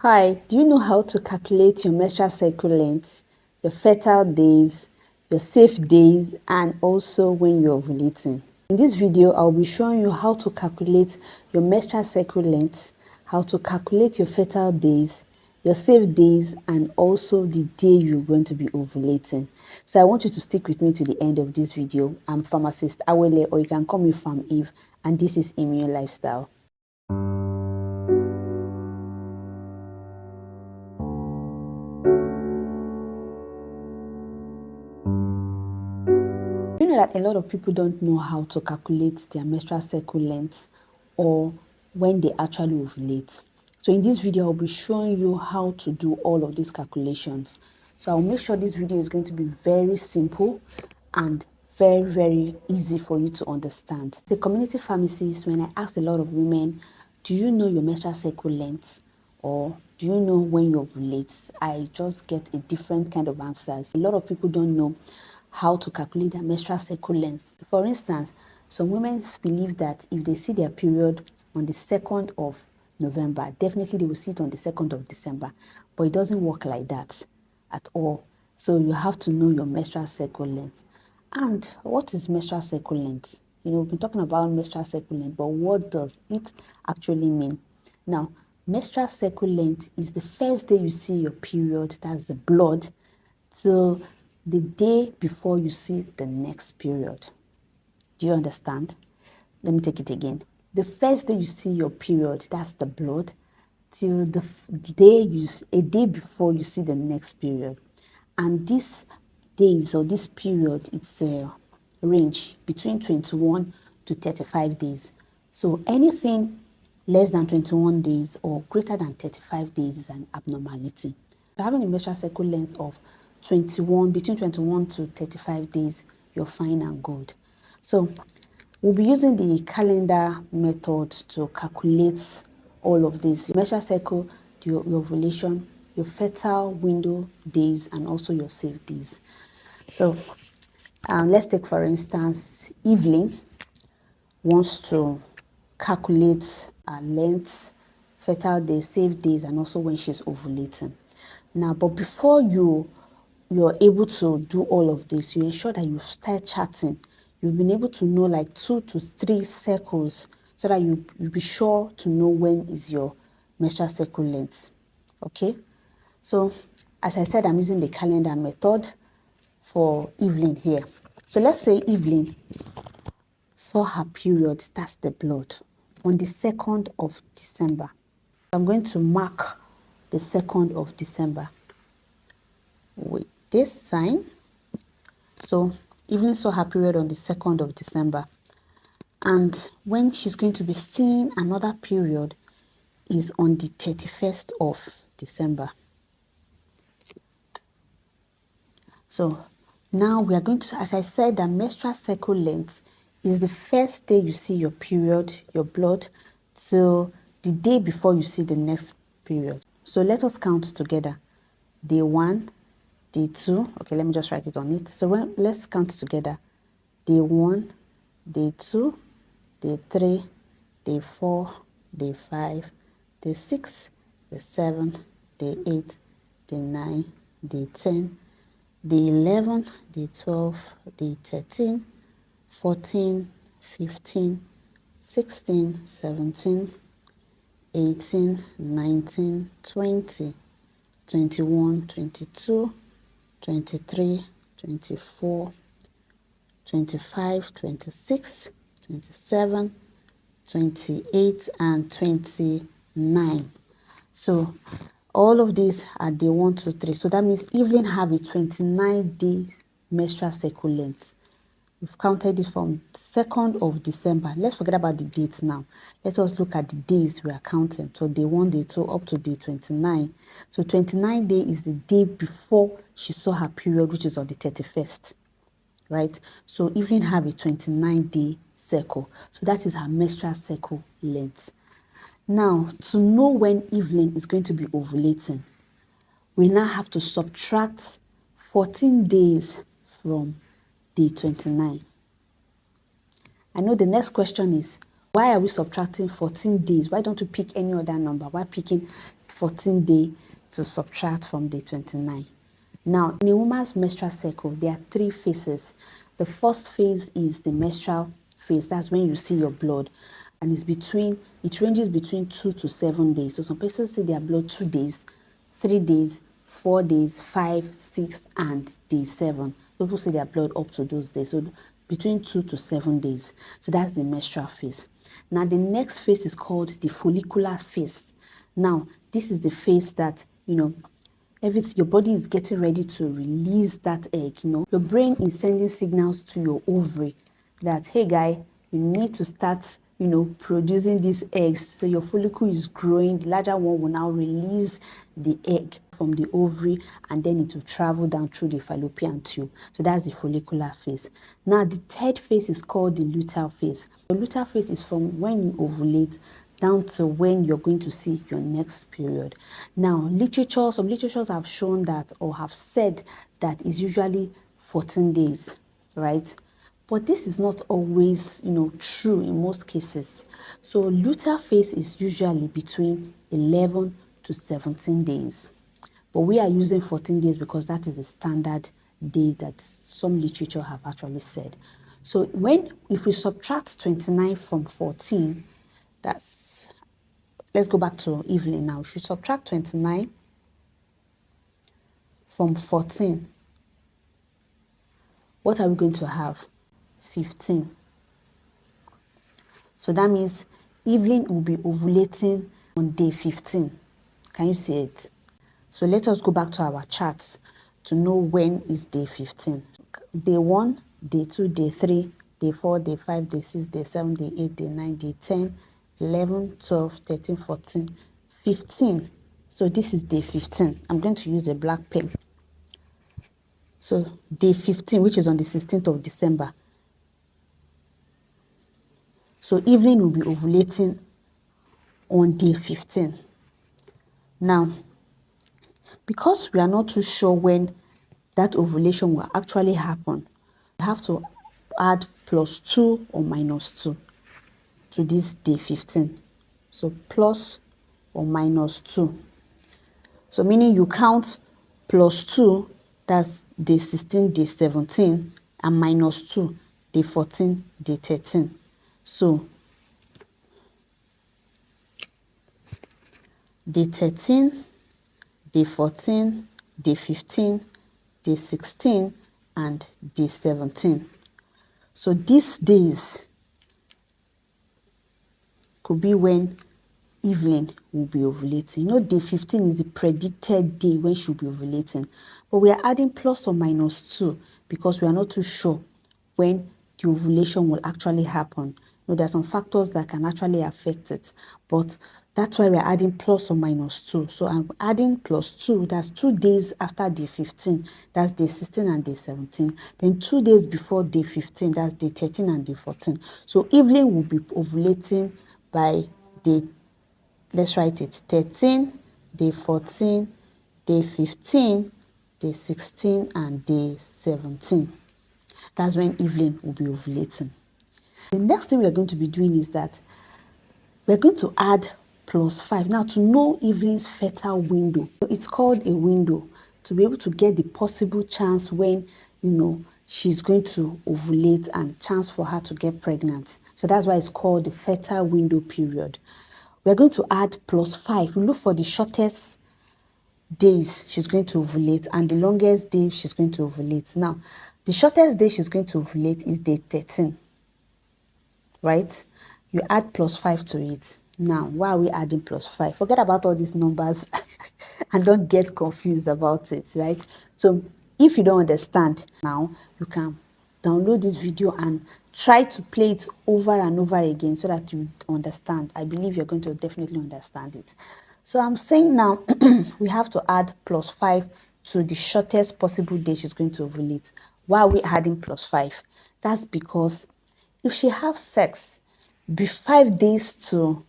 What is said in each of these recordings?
Hi, do you know how to calculate your menstrual cycle length, your fertile days, your safe days, and also when you're ovulating? In this video, I'll be showing you how to calculate your menstrual cycle length, how to calculate your fertile days, your safe days, and also the day you're going to be ovulating. So I want you to stick with me to the end of this video. I'm pharmacist Awele, or you can call me Farm Eve, and this is Immune Lifestyle. You know that a lot of people don't know how to calculate their menstrual cycle length or when they actually ovulate. So in this video, I'll be showing you how to do all of these calculations. So I'll make sure this video is going to be very simple and very easy for you to understand. As a community pharmacist, when I ask a lot of women, do you know your menstrual cycle length? Or do you know when you ovulate? I just get a different kind of answers. A lot of people don't know how to calculate their menstrual cycle length. For instance, some women believe that if they see their period on the 2nd of November, definitely they will see it on the 2nd of December. But it doesn't work like that at all. So you have to know your menstrual cycle length. And what is menstrual cycle length? You know, we've been talking about menstrual cycle length, but what does it actually mean? Now, menstrual cycle length is the first day you see your period, that's the blood, till the day before you see the next period. Do you understand? Let me take it again. The first day you see your period, that's the blood, till a day before you see the next period. And these days or this period, it's a range between 21 to 35 days. So anything less than 21 days or greater than 35 days is an abnormality. If you're having a menstrual cycle length of between 21 to 35 days, you're fine and good. So we'll be using the calendar method to calculate all of this: your menstrual cycle, your ovulation, your fertile window days, and also your safe days. So let's take, for instance, Evelyn wants to calculate her length, fertile days, safe days, and also when she's ovulating. Now, but before you're able to do all of this, you ensure that you start charting. You've been able to know like 2 to 3 cycles so that you'll be sure to know when is your menstrual cycle length. Okay, so as I said, I'm using the calendar method for Evelyn here. So let's say Evelyn saw her period, that's the blood, on the 2nd of December. I'm going to mark the 2nd of December with this sign. So Evelyn saw her period on the 2nd of December. And when she's going to be seeing another period is on the 31st of December. So now we are going to, as I said, the menstrual cycle length is the first day you see your period, your blood, till the day before you see the next period. So let us count together. Day 1, day 2. Okay, let me just write it on it. So let's count together. Day 1, day 2, day 3, day 4, day 5, day 6, day 7, day 8, day 9, day 10, day 11, day 12, day 13, 14, 15, 16, 17, 18, 19, 20, 21, 22, 23, 24, 25, 26, 27, 28, and 29. So all of these are day 1 to 3. So that means Evelyn have a 29-day menstrual cycle length. We've counted it from 2nd of December. Let's forget about the dates now. Let us look at the days we are counting. So day 1, day 2, up to day 29. So 29 day is the day before she saw her period, which is on the 31st. Right? So Evelyn have a 29-day cycle. So that is her menstrual cycle length. Now, to know when Evelyn is going to be ovulating, we now have to subtract 14 days from day 29. I know the next question is, why are we subtracting 14 days? Why don't we pick any other number? Why picking 14th day to subtract from day 29. Now, in a woman's menstrual cycle, there are 3 phases. The first phase is the menstrual phase. That's when you see your blood. And it ranges between 2 to 7 days. So some persons see their blood 2 days, 3 days, 4 days, 5, 6, and day 7. People see their blood up to those days. So between 2 to 7 days. So that's the menstrual phase. Now, the next phase is called the follicular phase. Now, this is the phase that, your body is getting ready to release that egg. Your brain is sending signals to your ovary that, hey guy, you need to start producing these eggs. So your follicle is growing. The larger one will now release the egg from the ovary, and then it will travel down through the fallopian tube. So that's the follicular phase. Now, the third phase is called the luteal phase. The luteal phase is from when you ovulate down to when you're going to see your next period. Now, some literatures have shown that, or have said that, is usually 14 days, right? But this is not always, true in most cases. So luteal phase is usually between 11 to 17 days. But we are using 14 days because that is the standard day that some literature have actually said. So if we subtract 29 from 14, let's go back to Evelyn now. If you subtract 29 from 14, what are we going to have? 15. So that means Evelyn will be ovulating on day 15. Can you see it? So let us go back to our charts to know when is day 15. Day 1, day 2, day 3, day 4, day 5, day 6, day 7, day 8, day 9, day 10, 11, 12, 13, 14, 15. So this is day 15. I'm going to use a black pen. So day 15, which is on the 16th of December. So Evelyn will be ovulating on day 15. Now, because we are not too sure when that ovulation will actually happen, we have to add +2 or -2 to this day 15. So plus or -2. So meaning you count +2, that's day 16, day 17, and -2, day 14, day 13. So day 13, day 14, day 15, day 16, and day 17. So these days could be when Evelyn will be ovulating. Day 15 is the predicted day when she'll be ovulating. But we are adding plus or -2 because we are not too sure when the ovulation will actually happen. There are some factors that can actually affect it. But that's why we're adding plus or -2. So I'm adding +2. That's 2 days after day 15. That's day 16 and day 17. Then 2 days before day 15. That's day 13 and day 14. So Evelyn will be ovulating by let's write it, 13, day 14, day 15, day 16, and day 17. That's when Evelyn will be ovulating. The next thing we are going to be doing is that we're going to add +5. Now, to know Evelyn's fertile window, it's called a window, to be able to get the possible chance when, she's going to ovulate and chance for her to get pregnant. So that's why it's called the fertile window period. We're going to add +5. We look for the shortest days she's going to ovulate and the longest day she's going to ovulate. Now, the shortest day she's going to ovulate is day 13, right? You add +5 to it. Now, why are we adding +5? Forget about all these numbers and don't get confused about it, right? So if you don't understand now, you can download this video and try to play it over and over again so that you understand. I believe you're going to definitely understand it. So I'm saying now we have to add +5 to the shortest possible day she's going to ovulate. Why are we adding +5? That's because if she has sex be 5 days to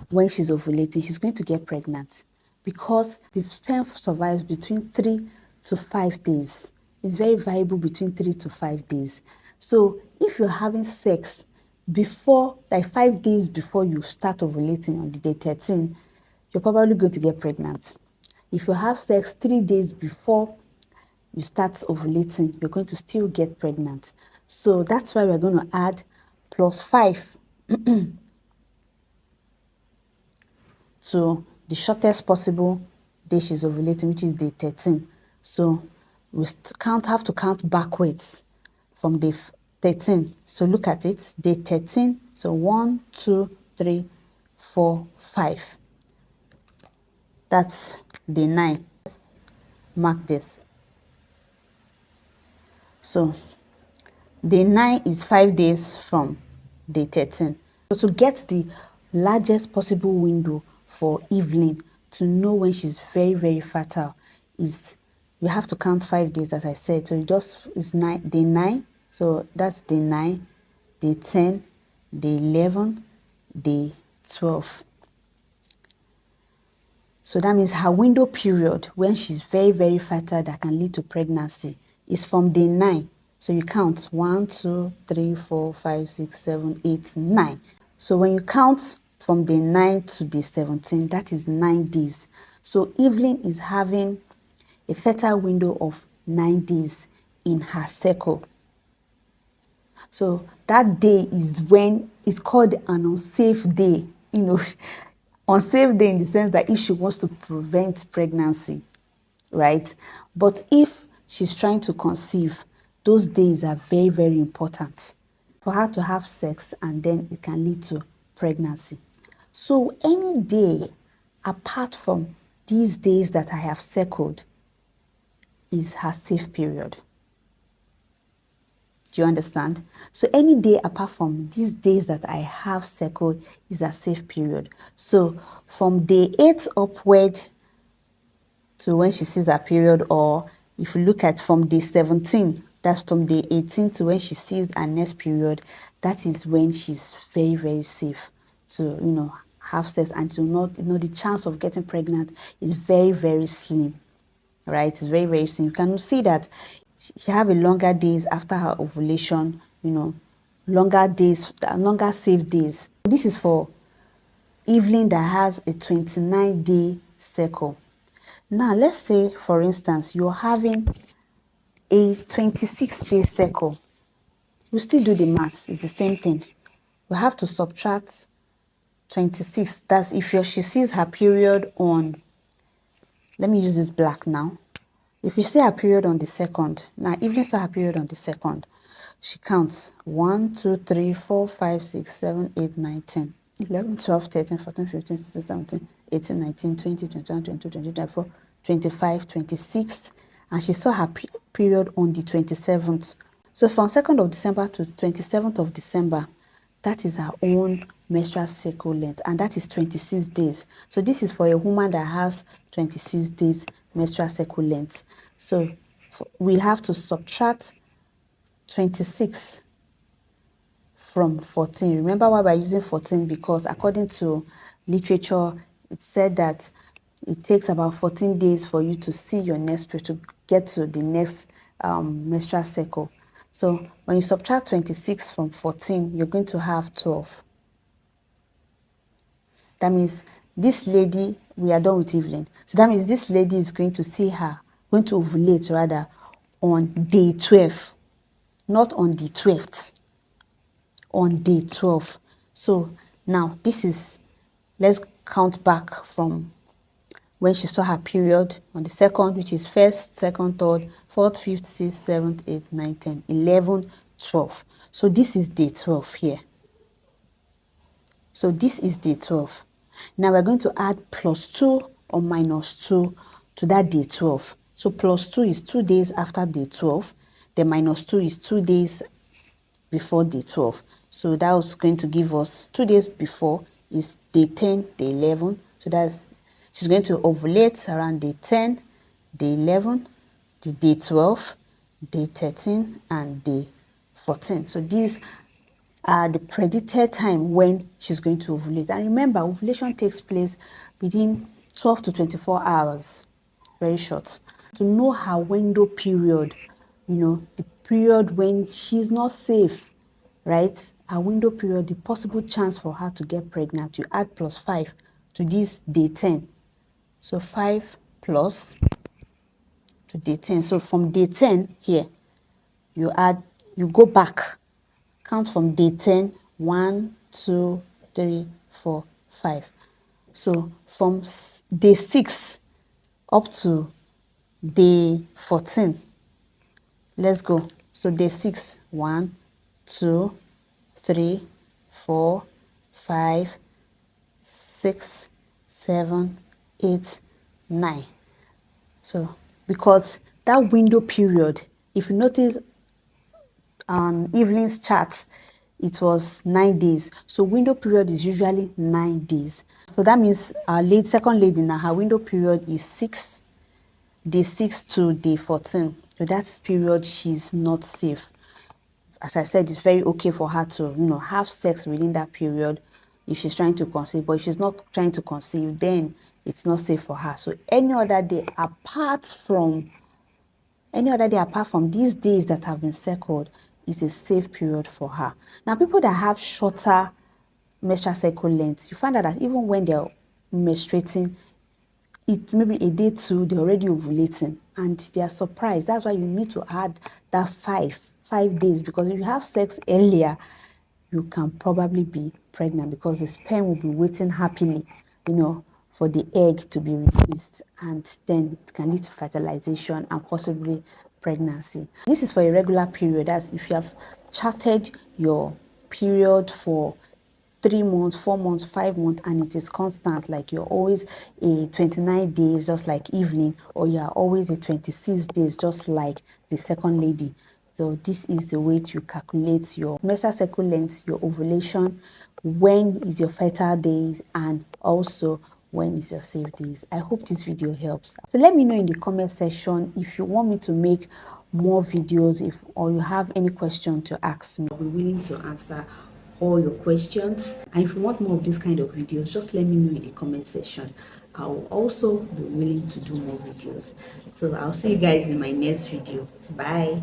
when she's ovulating, she's going to get pregnant because the sperm survives between 3 to 5 days. It's very viable between 3 to 5 days. So if you're having sex before, like 5 days before you start ovulating on the day 13, you're probably going to get pregnant. If you have sex 3 days before you start ovulating, you're going to still get pregnant. So that's why we're going to add +5 to the shortest possible day she's ovulating, which is day 13. So we have to count backwards from day 13. So look at it, day 13. So 1, 2, 3, 4, 5. That's day 9. Mark this. So day 9 is 5 days from day 13. So to get the largest possible window for Evelyn to know when she's very, very fertile is we have to count 5 days, as I said. So it's day 9. So that's day 9, day 10, day 11, day 12. So that means her window period when she's very, very fertile that can lead to pregnancy is from day 9. So you count 1, 2, 3, 4, 5, 6, 7, 8, 9. So when you count from day 9 to day 17, that is 9 days. So Evelyn is having a fertile window of 9 days in her cycle. So that day is when it's called an unsafe day. Unsafe day in the sense that if she wants to prevent pregnancy, right? But if she's trying to conceive, those days are very, very important for her to have sex, and then it can lead to pregnancy. So any day apart from these days that I have circled is her safe period. Do you understand? So any day apart from these days that I have circled is a safe period. So from day 8 upward to when she sees her period, or if you look at from day 17, that's from day 18 to when she sees her next period, that is when she's very, very safe to, have sex, and to not, the chance of getting pregnant is very, very slim, right? It's very, very slim. You can see that she have a longer days after her ovulation, longer days, longer safe days. This is for Evelyn that has a 29-day cycle. Now, let's say, for instance, you're having a 26-day cycle. We still do the maths. It's the same thing. We have to subtract 26. That's if she sees her period on, let me use this black now. If you see her period on the 2nd, now Evelyn saw her period on the 2nd, she counts 1, 2, 3, 4, 5, 6, 7, 8, 9, 10, 11, 12, 13, 14, 15, 16, 17, 18, 19, 20, 21, 22, 23, 24, 25, 26, and she saw her period on the 27th. So from 2nd of December to 27th of December, that is her own menstrual cycle length, and that is 26 days. So this is for a woman that has 26 days menstrual cycle length. So we have to subtract 26 from 14. Remember why we're using 14? Because according to literature, it said that it takes about 14 days for you to see your next period, to get to the next menstrual cycle. So when you subtract 26 from 14, you're going to have 12. That means this lady, we are done with Evelyn. So that means this lady is going to going to ovulate rather on day 12, not on the 12th, on day 12. So now let's count back from when she saw her period on the 2nd, which is 1st, 2nd, 3rd, 4th, 5th, 6th, 7th, 8th, 9th, 10th, 11, 12. So this is day 12 here. So this is day 12. Now we're going to add +2 or -2 to that day 12. So +2 is 2 days after day 12. The -2 is 2 days before day 12. So that was going to give us 2 days before is day 10, day 11. So she's going to ovulate around day 10, day 11, the day 12, day 13, and day 14. So these the predicted time when she's going to ovulate. And remember, ovulation takes place within 12 to 24 hours. Very short. To know her window period, the period when she's not safe, right? Her window period, the possible chance for her to get pregnant, you add +5 to this day 10. So 5 plus to day 10. So from day 10 here, you go back, count from day 10, 1, 2, 3, 4, 5. So from day 6 up to day 14, let's go. So day 6, 1, 2, 3, 4, 5, 6, 7, 8, 9. So because that window period, if you notice on Evelyn's chart, it was 9 days. So window period is usually 9 days. So that means our second lady now, her window period is day 6 to day 14. So that period she's not safe. As I said, it's very okay for her to, have sex within that period if she's trying to conceive. But if she's not trying to conceive, then it's not safe for her. So any other day apart from these days that have been circled is a safe period for her. Now, people that have shorter menstrual cycle length, you find out that even when they're menstruating, it maybe a day two, they're already ovulating and they are surprised. That's why you need to add that five days, because if you have sex earlier, you can probably be pregnant because the sperm will be waiting happily, for the egg to be released, and then it can lead to fertilization and possibly pregnancy. This is for a regular period. That's if you have charted your period for 3 months, 4 months, 5 months, and it is constant, like you're always a 29 days just like Evelyn, or you're always a 26 days just like the second lady. So this is the way to calculate your menstrual cycle length, your ovulation, when is your fertile days, and also when is your safe days. I hope this video helps. So let me know in the comment section if you want me to make more videos, or you have any question to ask me. I'll be willing to answer all your questions. And if you want more of this kind of videos, just let me know in the comment section. I will also be willing to do more videos. So I'll see you guys in my next video. Bye.